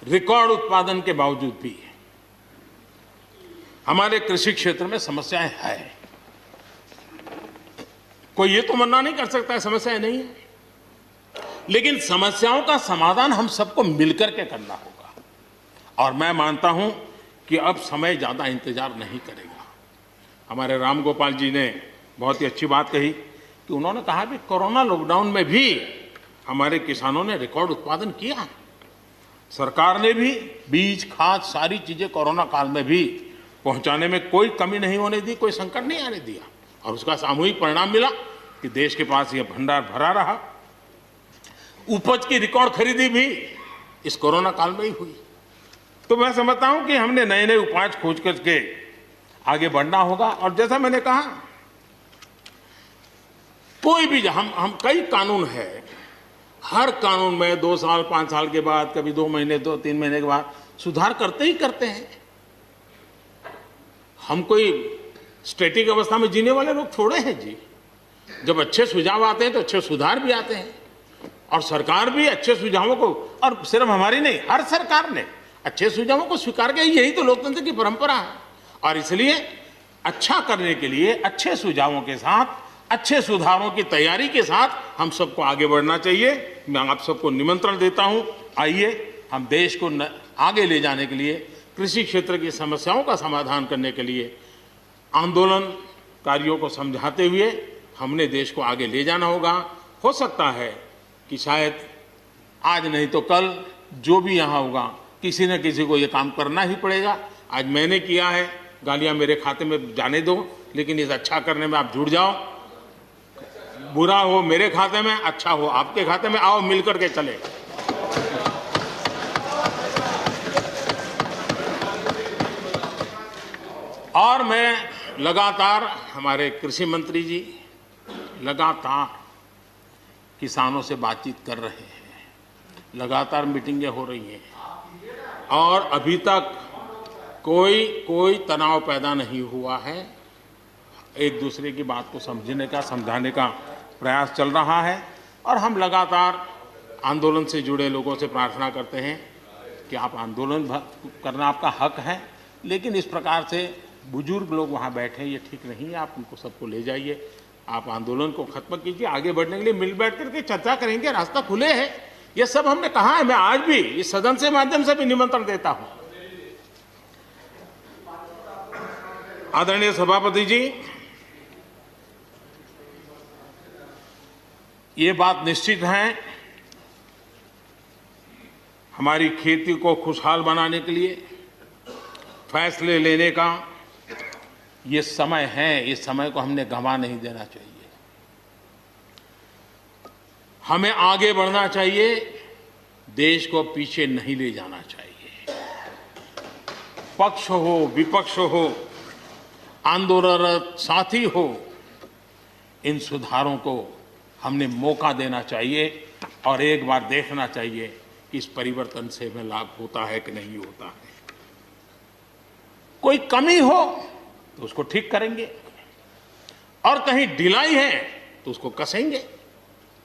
Record उत्पादन के बावजूद भी हमारे कृषि क्षेत्र में समस्याएं हैं। कोई ये तो मना नहीं कर सकता है समस्याएं नहीं है, लेकिन समस्याओं का समाधान हम सबको मिलकर के करना होगा। और मैं मानता हूं कि अब समय ज्यादा इंतजार नहीं करेगा। हमारे राम गोपाल जी ने बहुत ही अच्छी बात कही कि उन्होंने कहा कि कोरोना लॉकडाउन में भी हमारे किसानों ने रिकॉर्ड उत्पादन किया। सरकार ने भी बीज, खाद, सारी चीजें कोरोना काल में भी पहुंचाने में कोई कमी नहीं होने दी, कोई संकट नहीं आने दिया, और उसका सामूहिक परिणाम मिला कि देश के पास यह भंडार भरा रहा। उपज की रिकॉर्ड खरीदी भी इस कोरोना काल में ही हुई। तो मैं समझता हूं कि हमने नए नए उपाय खोज करके आगे बढ़ना होगा। और जैसा मैंने कहा, कोई भी हम कई कानून है, हर कानून में 2 साल 5 साल के बाद, कभी 2 महीने 2-3 महीने के बाद सुधार करते ही करते हैं। हम कोई स्टैटिक अवस्था में जीने वाले लोग थोड़े हैं जी। जब अच्छे सुझाव आते हैं तो अच्छे सुधार भी आते हैं, और सरकार भी अच्छे सुझावों को, और सिर्फ हमारी नहीं, हर सरकार ने अच्छे सुझावों को स्वीकार किया। यही तो लोकतंत्र की परंपरा है। और इसलिए अच्छा करने के लिए अच्छे सुझावों के साथ, अच्छे सुधारों की तैयारी के साथ हम सबको आगे बढ़ना चाहिए। मैं आप सबको निमंत्रण देता हूं, आइए हम देश को आगे ले जाने के लिए, कृषि क्षेत्र की समस्याओं का समाधान करने के लिए आंदोलनकारियों को समझाते हुए हमने देश को आगे ले जाना होगा। हो सकता है कि शायद आज नहीं तो कल जो भी यहाँ होगा, किसी न किसी को ये काम करना ही पड़ेगा। आज मैंने किया है, गालियां मेरे खाते में जाने दो, लेकिन इस अच्छा करने में आप जुड़ जाओ। बुरा हो मेरे खाते में, अच्छा हो आपके खाते में, आओ मिलकर के चले। और मैं लगातार, हमारे कृषि मंत्री जी लगातार किसानों से बातचीत कर रहे हैं, लगातार मीटिंगें हो रही हैं, और अभी तक कोई तनाव पैदा नहीं हुआ है। एक दूसरे की बात को समझने का, समझाने का प्रयास चल रहा है। और हम लगातार आंदोलन से जुड़े लोगों से प्रार्थना करते हैं कि आप आंदोलन करना आपका हक है, लेकिन इस प्रकार से बुजुर्ग लोग वहाँ बैठे, ये ठीक नहीं है। आप उनको सबको ले जाइए, आप आंदोलन को खत्म कीजिए। आगे बढ़ने के लिए मिल बैठ करके चर्चा करेंगे, रास्ता खुले है। ये सब हमने कहा है। मैं आज भी इस सदन से माध्यम से भी निमंत्रण देता हूं। आदरणीय सभापति जी, ये बात निश्चित है, हमारी खेती को खुशहाल बनाने के लिए फैसले लेने का ये समय है। इस समय को हमने गंवा नहीं देना चाहिए। हमें आगे बढ़ना चाहिए, देश को पीछे नहीं ले जाना चाहिए। पक्ष हो, विपक्ष हो, आंदोलनरत साथी हो, इन सुधारों को हमने मौका देना चाहिए और एक बार देखना चाहिए कि इस परिवर्तन से हमें लाभ होता है कि नहीं होता है। कोई कमी हो तो उसको ठीक करेंगे, और कहीं ढिलाई है तो उसको कसेंगे।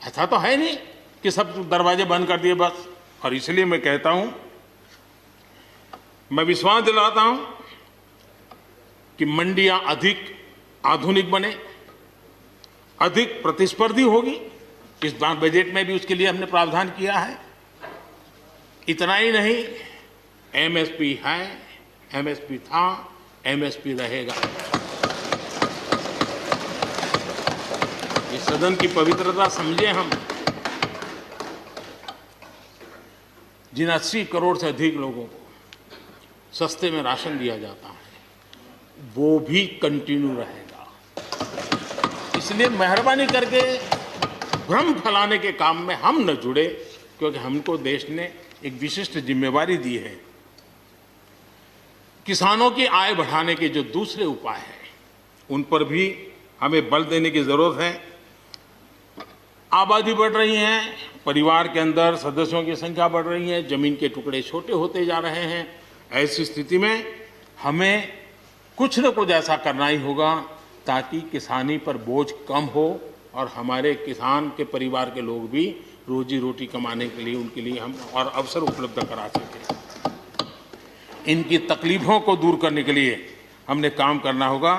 ऐसा तो है नहीं कि सब दरवाजे बंद कर दिए बस। और इसलिए मैं कहता हूं, मैं विश्वास दिलाता हूं कि मंडियां अधिक आधुनिक बने, अधिक प्रतिस्पर्धी होगी। इस बार बजट में भी उसके लिए हमने प्रावधान किया है। इतना ही नहीं, एमएसपी है, एमएसपी था, एमएसपी रहेगा। इस सदन की पवित्रता समझे हम। जिन 80 करोड़ से अधिक लोगों को सस्ते में राशन दिया जाता है, वो भी कंटिन्यू रहेगा। इसलिए मेहरबानी करके भ्रम फैलाने के काम में हम न जुड़े, क्योंकि हमको देश ने एक विशिष्ट जिम्मेवारी दी है। किसानों की आय बढ़ाने के जो दूसरे उपाय हैं, उन पर भी हमें बल देने की जरूरत है। आबादी बढ़ रही है, परिवार के अंदर सदस्यों की संख्या बढ़ रही है, जमीन के टुकड़े छोटे होते जा रहे हैं। ऐसी स्थिति में हमें कुछ न कुछ ऐसा करना ही होगा ताकि किसानी पर बोझ कम हो और हमारे किसान के परिवार के लोग भी रोजी रोटी कमाने के लिए, उनके लिए हम और अवसर उपलब्ध करा सकें। इनकी तकलीफों को दूर करने के लिए हमने काम करना होगा।